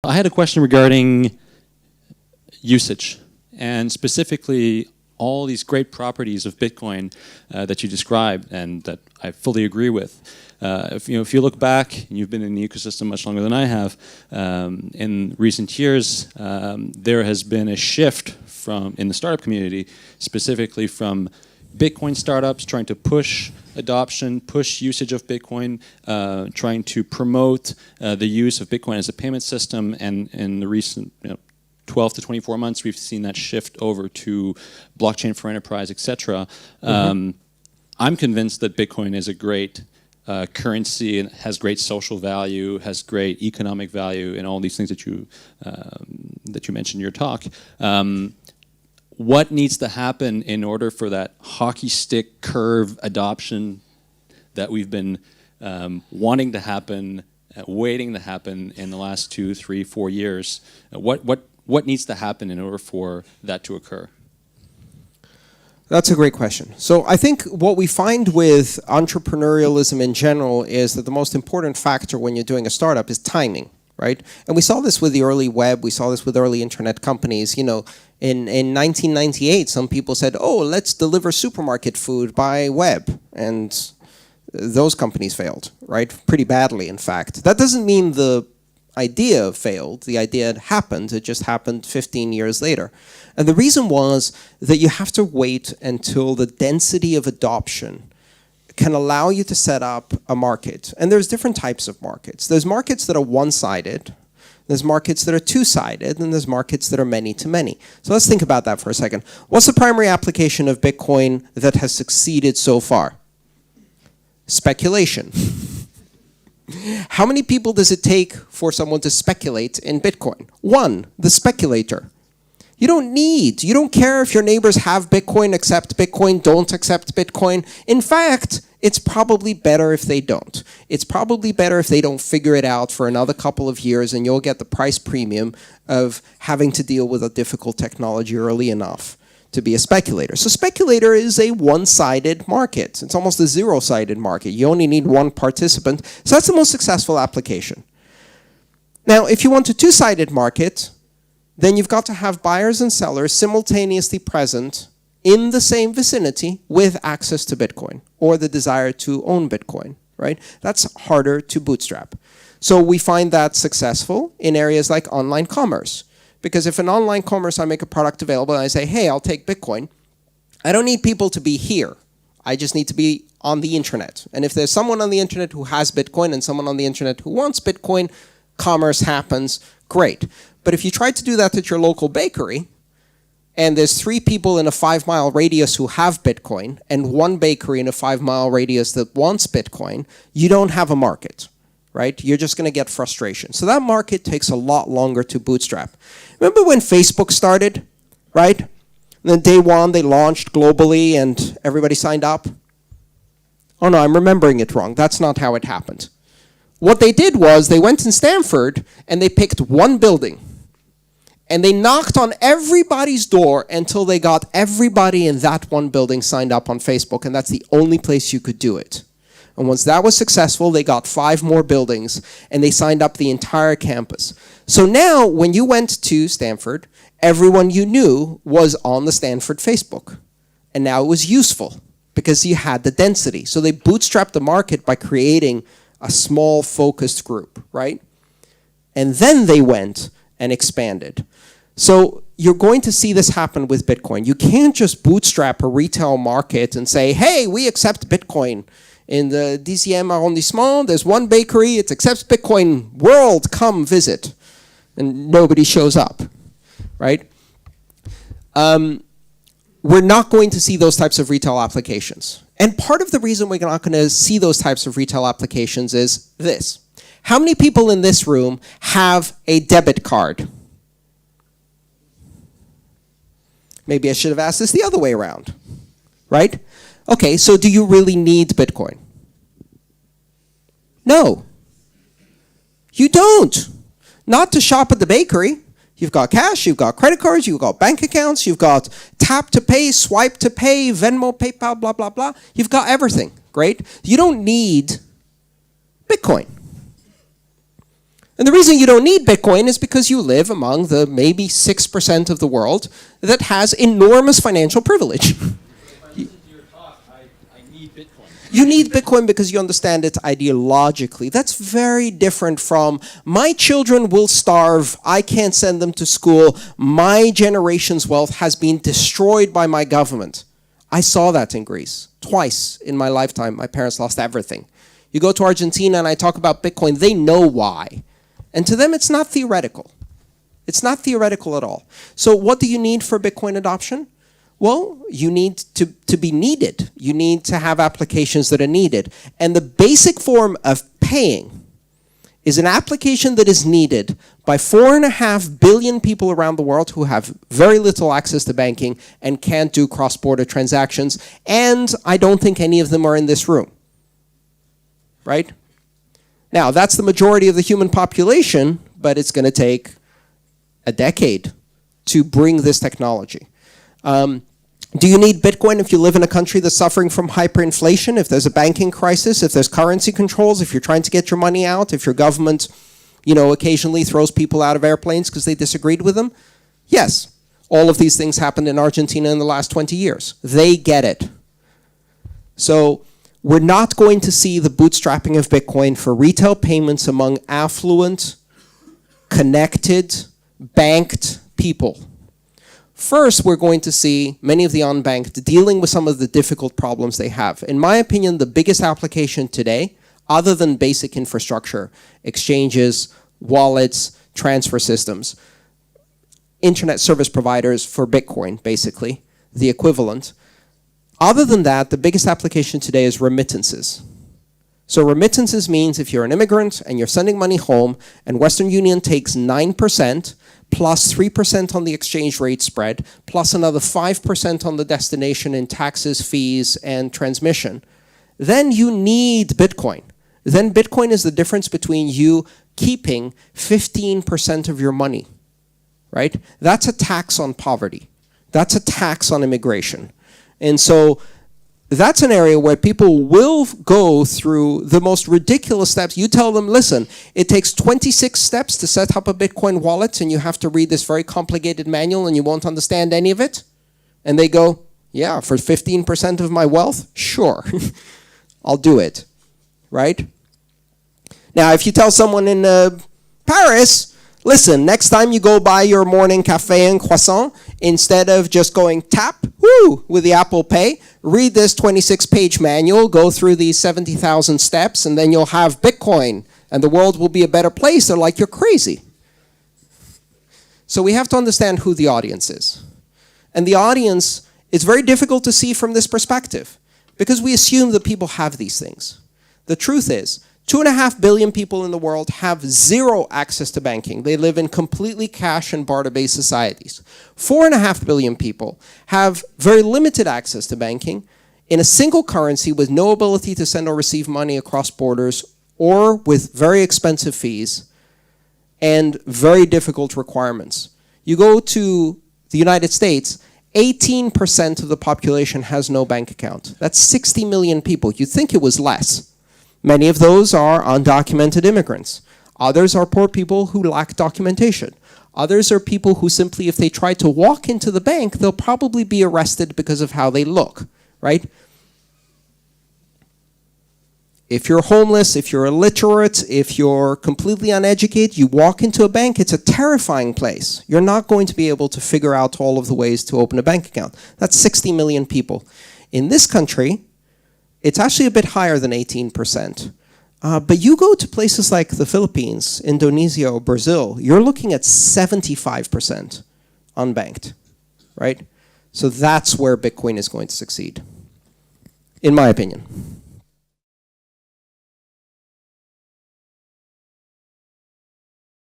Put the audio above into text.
I had a question regarding usage, and specifically all these great properties of Bitcoin that you described and that I fully agree with. If you look back, and you've been in the ecosystem much longer than I have, in recent years, there has been a shift in the startup community, specifically from Bitcoin startups trying to push adoption, push usage of Bitcoin, trying to promote the use of Bitcoin as a payment system, and in the recent 12 to 24 months, we've seen that shift over to blockchain for enterprise, etc. I'm convinced that Bitcoin is a great currency and has great social value, has great economic value, and all these things that you mentioned in your talk. What needs to happen in order for that hockey stick curve adoption that we've been wanting to happen, waiting to happen in the last 2, 3, 4 years? What needs to happen in order for that to occur? That's a great question. So I think what we find with entrepreneurialism in general is that the most important factor when you're doing a startup is timing, right? And we saw this with the early web, we saw this with early internet companies. In 1998, some people said, oh, let's deliver supermarket food by web. And those companies failed, right? Pretty badly, in fact. That doesn't mean the idea failed. The idea had happened. It just happened 15 years later. And the reason was that you have to wait until the density of adoption can allow you to set up a market. And there's different types of markets. There's markets that are one-sided, there's markets that are two-sided, and there's markets that are many-to-many. So let's think about that for a second. What's the primary application of Bitcoin that has succeeded so far? Speculation. How many people does it take for someone to speculate in Bitcoin? One, the speculator. You don't care if your neighbors have Bitcoin, accept Bitcoin, don't accept Bitcoin. In fact, it's probably better if they don't. It's probably better if they don't figure it out for another couple of years, and you'll get the price premium of having to deal with a difficult technology early enough to be a speculator. So speculator is a one-sided market. It's almost a zero-sided market. You only need one participant. So that's the most successful application. Now, if you want a two-sided market, then you've got to have buyers and sellers simultaneously present in the same vicinity with access to Bitcoin or the desire to own Bitcoin, right? That's harder to bootstrap. So we find that successful in areas like online commerce. Because if in online commerce I make a product available and I say, hey, I'll take Bitcoin, I don't need people to be here. I just need to be on the internet. And if there's someone on the internet who has Bitcoin and someone on the internet who wants Bitcoin, commerce happens, great. But if you try to do that at your local bakery, and there's 3 people in a 5-mile radius who have Bitcoin, and 1 bakery in a 5-mile radius that wants Bitcoin, you don't have a market, right? You're just going to get frustration. So that market takes a lot longer to bootstrap. Remember when Facebook started, right? And then day 1, they launched globally and everybody signed up? Oh no, I'm remembering it wrong. That's not how it happened. What they did was they went in Stanford and they picked 1 building. And they knocked on everybody's door until they got everybody in that 1 building signed up on Facebook. And that's the only place you could do it. And once that was successful, they got 5 more buildings and they signed up the entire campus. So now when you went to Stanford, everyone you knew was on the Stanford Facebook. And now it was useful because you had the density. So they bootstrapped the market by creating a small focused group, right? And then they went and expanded. So you're going to see this happen with Bitcoin. You can't just bootstrap a retail market and say, hey, we accept Bitcoin. In the 10e arrondissement, there's 1 bakery, it accepts Bitcoin, world, come visit. And nobody shows up, right? We're not going to see those types of retail applications. And part of the reason we're not going to see those types of retail applications is this. How many people in this room have a debit card? Maybe I should have asked this the other way around, right? Okay, so do you really need Bitcoin? No. You don't. Not to shop at the bakery. You've got cash, you've got credit cards, you've got bank accounts, you've got tap to pay, swipe to pay, Venmo, PayPal, blah, blah, blah. You've got everything, great? You don't need Bitcoin. And the reason you don't need Bitcoin is because you live among the maybe 6% of the world that has enormous financial privilege. You need Bitcoin because you understand it ideologically. That's very different from, my children will starve, I can't send them to school, my generation's wealth has been destroyed by my government. I saw that in Greece. Twice in my lifetime, my parents lost everything. You go to Argentina and I talk about Bitcoin, they know why. And to them, it's not theoretical. It's not theoretical at all. So what do you need for Bitcoin adoption? Well, you need to be needed. You need to have applications that are needed. And the basic form of paying is an application that is needed by 4.5 billion people around the world who have very little access to banking and can't do cross-border transactions. And I don't think any of them are in this room. Right? Now, that's the majority of the human population, but it's going to take a decade to bring this technology. Do you need Bitcoin if you live in a country that's suffering from hyperinflation, if there's a banking crisis, if there's currency controls, if you're trying to get your money out, if your government, occasionally throws people out of airplanes because they disagreed with them? Yes. All of these things happened in Argentina in the last 20 years. They get it. So we're not going to see the bootstrapping of Bitcoin for retail payments among affluent, connected, banked people. First, we're going to see many of the unbanked dealing with some of the difficult problems they have. In my opinion, the biggest application today, other than basic infrastructure, exchanges, wallets, transfer systems, internet service providers for Bitcoin, basically, the equivalent. Other than that, the biggest application today is remittances. So remittances means if you're an immigrant and you're sending money home and Western Union takes 9%, plus 3% on the exchange rate spread, plus another 5% on the destination in taxes, fees, and transmission, then you need Bitcoin. Then Bitcoin is the difference between you keeping 15% of your money, right? That's a tax on poverty. That's a tax on immigration. And so that's an area where people will go through the most ridiculous steps. You tell them, listen, it takes 26 steps to set up a Bitcoin wallet and you have to read this very complicated manual and you won't understand any of it. And they go, yeah, for 15% of my wealth? Sure, I'll do it, right? Now, if you tell someone in Paris, listen, next time you go buy your morning cafe and croissant, instead of just going tap, woo, with the Apple Pay, read this 26-page manual, go through these 70,000 steps, and then you'll have Bitcoin, and the world will be a better place. They're like, you're crazy. So we have to understand who the audience is. And the audience is very difficult to see from this perspective, because we assume that people have these things. The truth is, 2.5 billion people in the world have zero access to banking. They live in completely cash and barter-based societies. 4.5 billion people have very limited access to banking in a single currency with no ability to send or receive money across borders or with very expensive fees and very difficult requirements. You go to the United States, 18% of the population has no bank account. That's 60 million people. You'd think it was less. Many of those are undocumented immigrants. Others are poor people who lack documentation. Others are people who simply, if they try to walk into the bank, they'll probably be arrested because of how they look, right? If you're homeless, if you're illiterate, if you're completely uneducated, you walk into a bank, it's a terrifying place. You're not going to be able to figure out all of the ways to open a bank account. That's 60 million people. In this country, it's actually a bit higher than 18%. But you go to places like the Philippines, Indonesia, or Brazil, you're looking at 75% unbanked, right? So that's where Bitcoin is going to succeed, in my opinion.